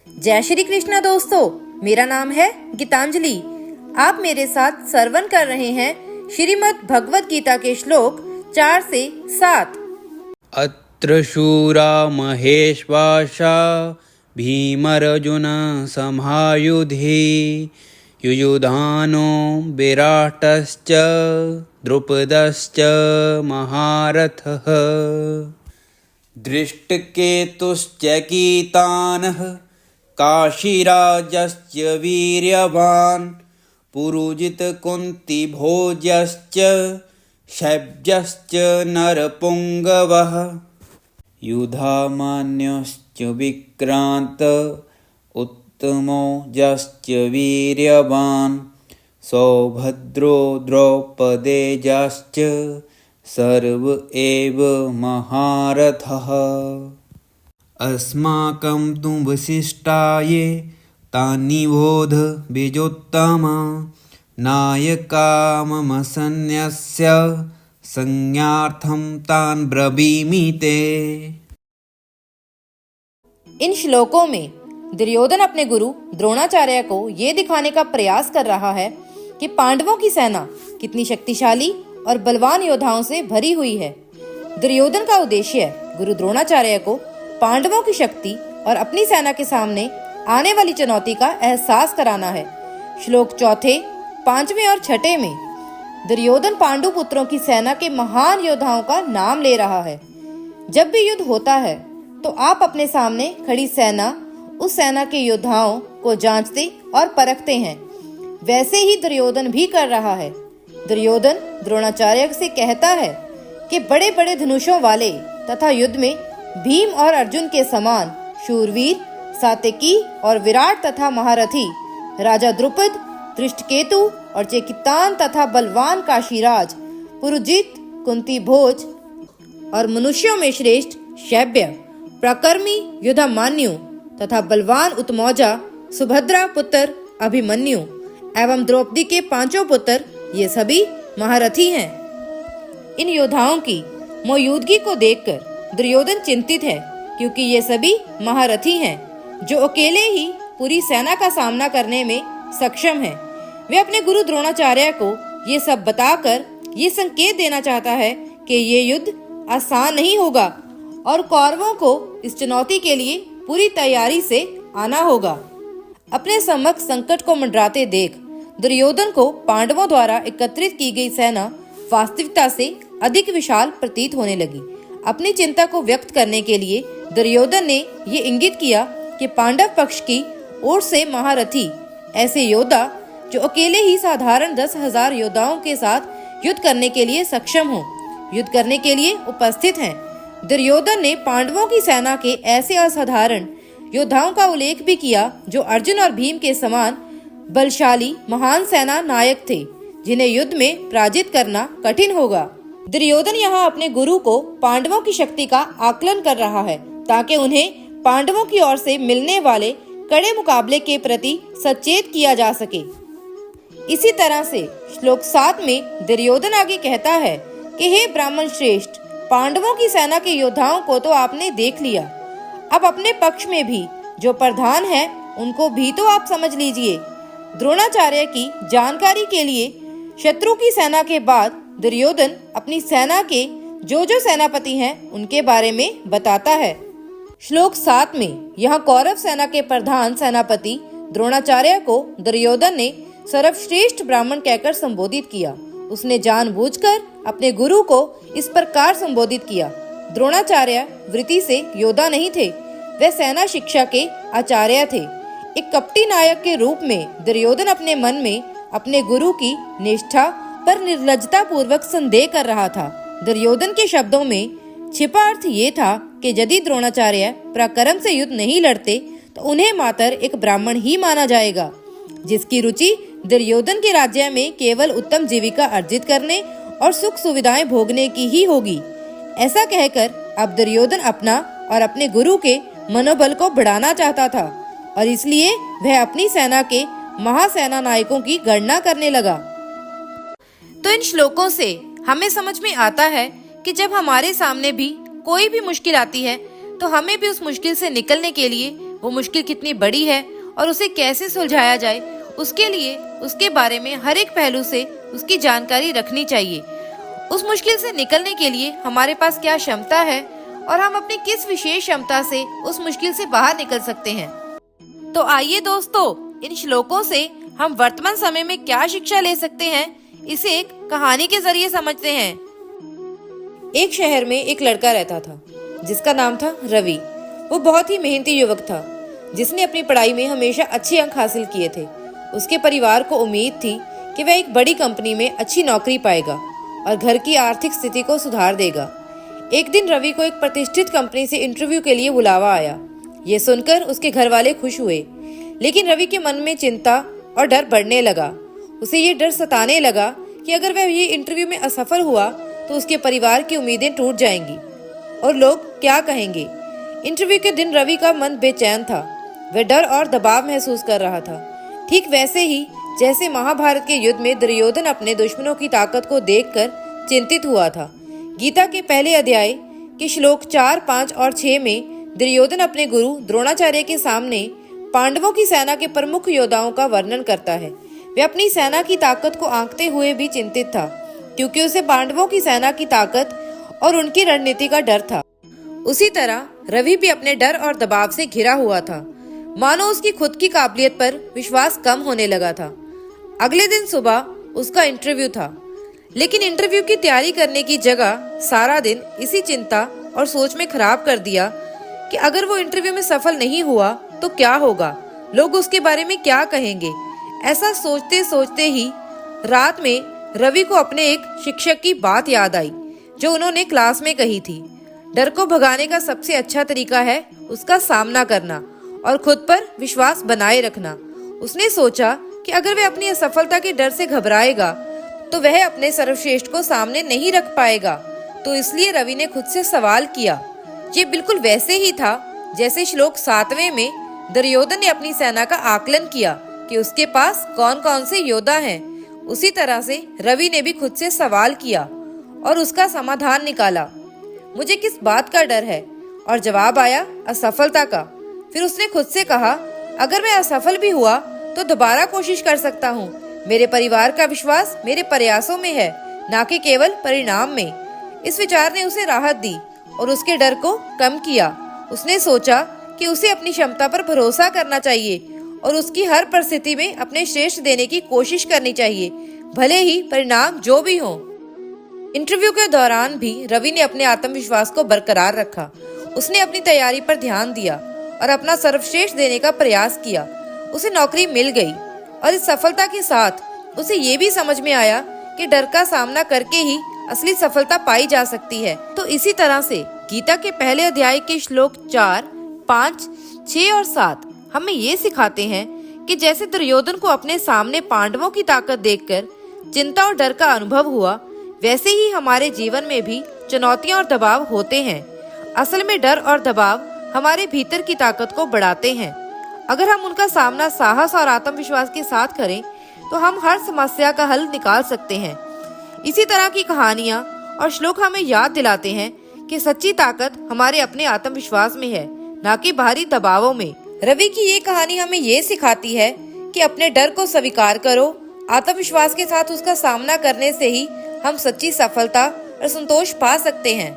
जय श्री कृष्ण दोस्तों, मेरा नाम है गीतांजलि। आप मेरे साथ श्रवण कर रहे हैं श्रीमद् भगवद गीता के श्लोक 4 से 7। अत्र शूरा महेश्वासा भीमर्जुन समायुधि युयुधानो विराटश्च द्रुपदश्च महारथः दृष्टकेतुश्चकितानः काशीराजश्च वीर्यवान् पुरुजितकुन्तिभोजश्च शैब्यश्च नरपुङ्गवः युधामान्यश्च विक्रान्त उत्तमोजश्च वीर्यवान् सौभद्रो द्रौपदेयश्च सर्व एव महारथः अस्माकं तु वसिष्ठाये तान्निबोध बीजोत्तम नायकाममसन्न्यस्य संज्ञार्थं तान् ब्रवीमि ते। इन श्लोकों में दुर्योधन अपने गुरु द्रोणाचार्य को ये दिखाने का प्रयास कर रहा है कि पांडवों की सेना कितनी शक्तिशाली और बलवान योद्धाओं से भरी हुई है। दुर्योधन का उद्देश्य गुरु द्रोणाचार्य को पांडवों की शक्ति और अपनी सेना के सामने आने वाली चुनौती का एहसास कराना है। श्लोक 4, 5 और 6 में दुर्योधन पांडु पुत्रों की सेना के महान योद्धाओं का नाम ले रहा है। जब भी युद्ध होता है तो आप अपने सामने खड़ी सेना, उस सेना के योद्धाओं को जांचते और परखते हैं। वैसे ही दुर्योधन भी कर रहा है। दुर्योधन द्रोणाचार्य से कहता है कि बड़े बड़े धनुषों वाले तथा युद्ध में भीम और अर्जुन के समान शूरवीर, सात्यकी और विराट तथा महारथी राजा द्रुपद, दृष्टकेतु और चेकितान तथा बलवान काशीराज, पुरुजित, कुंतीभोज और मनुष्यों में श्रेष्ठ शैब्य, प्रकर्मी युधामान्यु तथा बलवान उत्तमौजा सुभद्रा पुत्र अभिमन्यु एवं द्रौपदी के 5 पुत्र, ये सभी महारथी हैं। इन योद्धाओं की मौजूदगी को देखकर दुर्योधन चिंतित है, क्योंकि ये सभी महारथी हैं जो अकेले ही पूरी सेना का सामना करने में सक्षम हैं। वे अपने गुरु द्रोणाचार्य को ये सब बताकर ये संकेत देना चाहता है कि ये युद्ध आसान नहीं होगा और कौरवों को इस चुनौती के लिए पूरी तैयारी से आना होगा। अपने समक्ष संकट को मंडराते देख दुर्योधन को पांडवों द्वारा एकत्रित की गई सेना वास्तविकता से अधिक विशाल प्रतीत होने लगी। अपनी चिंता को व्यक्त करने के लिए दुर्योधन ने ये इंगित किया कि पांडव पक्ष की ओर से महारथी, ऐसे योद्धा जो अकेले ही साधारण 10,000 योद्धाओं के साथ युद्ध करने के लिए सक्षम हो, युद्ध करने के लिए उपस्थित हैं। दुर्योधन ने पांडवों की सेना के ऐसे असाधारण योद्धाओं का उल्लेख भी किया जो अर्जुन और भीम के समान बलशाली महान सेना नायक थे, जिन्हें युद्ध में पराजित करना कठिन होगा। दुर्योधन यहाँ अपने गुरु को पांडवों की शक्ति का आकलन कर रहा है, ताकि उन्हें पांडवों की ओर से मिलने वाले कड़े मुकाबले के प्रति सचेत किया जा सके। इसी तरह से श्लोक 7 में दुर्योधन आगे कहता है कि हे ब्राह्मण श्रेष्ठ, पांडवों की सेना के योद्धाओं को तो आपने देख लिया, अब अपने पक्ष में भी जो प्रधान है उनको भी तो आप समझ लीजिए। द्रोणाचार्य की जानकारी के लिए शत्रु की सेना के बाद दुर्योधन अपनी सेना के जो सेनापति हैं उनके बारे में बताता है। श्लोक 7 में यहाँ कौरव सेना के प्रधान सेनापति द्रोणाचार्य को दुर्योधन ने सर्वश्रेष्ठ ब्राह्मण कहकर संबोधित किया। उसने जानबूझकर अपने गुरु को इस प्रकार संबोधित किया। द्रोणाचार्य वृत्ति से योद्धा नहीं थे, वे सेना शिक्षा के आचार्य थे। एक कपटी नायक के रूप में दुर्योधन अपने मन में अपने गुरु की निष्ठा पर निर्लज्जता पूर्वक संदेह कर रहा था। दुर्योधन के शब्दों में छिपा अर्थ ये था कि यदि द्रोणाचार्य पराक्रम से युद्ध नहीं लड़ते तो उन्हें मात्र एक ब्राह्मण ही माना जाएगा, जिसकी रुचि दुर्योधन के राज्य में केवल उत्तम जीविका अर्जित करने और सुख सुविधाएं भोगने की ही होगी। ऐसा कहकर अब दुर्योधन अपना और अपने गुरु के मनोबल को बढ़ाना चाहता था और इसलिए वह अपनी सेना के महासेना नायकों की गणना करने लगा। तो इन श्लोकों से हमें समझ में आता है कि जब हमारे सामने भी कोई भी मुश्किल आती है तो हमें भी उस मुश्किल से निकलने के लिए वो मुश्किल कितनी बड़ी है और उसे कैसे सुलझाया जाए, उसके लिए उसके बारे में हर एक पहलू से उसकी जानकारी रखनी चाहिए। उस मुश्किल से निकलने के लिए हमारे पास क्या क्षमता है और हम अपनी किस विशेष क्षमता से उस मुश्किल से बाहर निकल सकते हैं। तो आइए दोस्तों, इन श्लोकों से हम वर्तमान समय में क्या शिक्षा ले सकते हैं, इसे एक कहानी के जरिए समझते हैं। एक शहर में एक लड़का रहता था जिसका नाम था रवि। वो बहुत ही मेहनती युवक था जिसने अपनी पढ़ाई में हमेशा अच्छे अंक हासिल किए थे। उसके परिवार को उम्मीद थी कि वह एक बड़ी कंपनी में अच्छी नौकरी पाएगा और घर की आर्थिक स्थिति को सुधार देगा। एक दिन रवि को एक प्रतिष्ठित कंपनी से इंटरव्यू के लिए बुलावा आया। ये सुनकर उसके घर वाले खुश हुए, लेकिन रवि के मन में चिंता और डर बढ़ने लगा। उसे ये डर सताने लगा कि अगर वह ये इंटरव्यू में असफल हुआ तो उसके परिवार की उम्मीदें टूट जाएंगी और लोग क्या कहेंगे। इंटरव्यू के दिन रवि का मन बेचैन था। वह डर और दबाव महसूस कर रहा था, ठीक वैसे ही जैसे महाभारत के युद्ध में दुर्योधन अपने दुश्मनों की ताकत को देखकर चिंतित हुआ था। गीता के पहले अध्याय के श्लोक 4, 5 और 6 में दुर्योधन अपने गुरु द्रोणाचार्य के सामने पांडवों की सेना के प्रमुख योद्धाओं का वर्णन करता है। वह अपनी सेना की ताकत को आंकते हुए भी चिंतित था, क्योंकि उसे पांडवों की सेना की ताकत और उनकी रणनीति का डर था। उसी तरह रवि भी अपने डर और दबाव से घिरा हुआ था, मानो उसकी खुद की काबिलियत पर विश्वास कम होने लगा था। अगले दिन सुबह उसका इंटरव्यू था, लेकिन इंटरव्यू की तैयारी करने की जगह सारा दिन इसी चिंता और सोच में खराब कर दिया कि अगर वो इंटरव्यू में सफल नहीं हुआ तो क्या होगा, लोग उसके बारे में क्या कहेंगे। ऐसा सोचते सोचते ही रात में रवि को अपने एक शिक्षक की बात याद आई जो उन्होंने क्लास में कही थी। डर को भगाने का सबसे अच्छा तरीका है उसका सामना करना और खुद पर विश्वास बनाए रखना। उसने सोचा कि अगर वह अपनी असफलता के डर से घबराएगा तो वह अपने सर्वश्रेष्ठ को सामने नहीं रख पाएगा। तो इसलिए रवि ने खुद से सवाल किया। ये बिल्कुल वैसे ही था जैसे श्लोक 7वें में दुर्योधन ने अपनी सेना का आकलन किया कि उसके पास कौन कौन से योद्धा हैं। उसी तरह से रवि ने भी खुद से सवाल किया और उसका समाधान निकाला। मुझे किस बात का डर है? और जवाब आया असफलता का। फिर उसने खुद से कहा, अगर मैं असफल भी हुआ तो दोबारा कोशिश कर सकता हूँ। मेरे परिवार का विश्वास मेरे प्रयासों में है, ना कि केवल परिणाम में। इस विचार ने उसे राहत दी और उसके डर को कम किया। उसने सोचा कि उसे अपनी क्षमता पर भरोसा करना चाहिए और उसकी हर परिस्थिति में अपने श्रेष्ठ देने की कोशिश करनी चाहिए, भले ही परिणाम जो भी हो। इंटरव्यू के दौरान भी रवि ने अपने आत्मविश्वास को बरकरार रखा। उसने अपनी तैयारी पर ध्यान दिया और अपना सर्वश्रेष्ठ देने का प्रयास किया। उसे नौकरी मिल गई और इस सफलता के साथ उसे ये भी समझ में आया कि डर का सामना करके ही असली सफलता पाई जा सकती है। तो इसी तरह से गीता के पहले अध्याय के श्लोक 4, 5, 6 और 7 हमें ये सिखाते हैं कि जैसे दुर्योधन को अपने सामने पांडवों की ताकत देखकर चिंता और डर का अनुभव हुआ, वैसे ही हमारे जीवन में भी चुनौतियां और दबाव होते हैं। असल में डर और दबाव हमारे भीतर की ताकत को बढ़ाते हैं। अगर हम उनका सामना साहस और आत्मविश्वास के साथ करें तो हम हर समस्या का हल निकाल सकते हैं। इसी तरह की कहानियां और श्लोक हमें याद दिलाते हैं कि सच्ची ताकत हमारे अपने आत्मविश्वास में है, न कि बाहरी दबावों में। रवि की ये कहानी हमें ये सिखाती है कि अपने डर को स्वीकार करो। आत्मविश्वास के साथ उसका सामना करने से ही हम सच्ची सफलता और संतोष पा सकते हैं।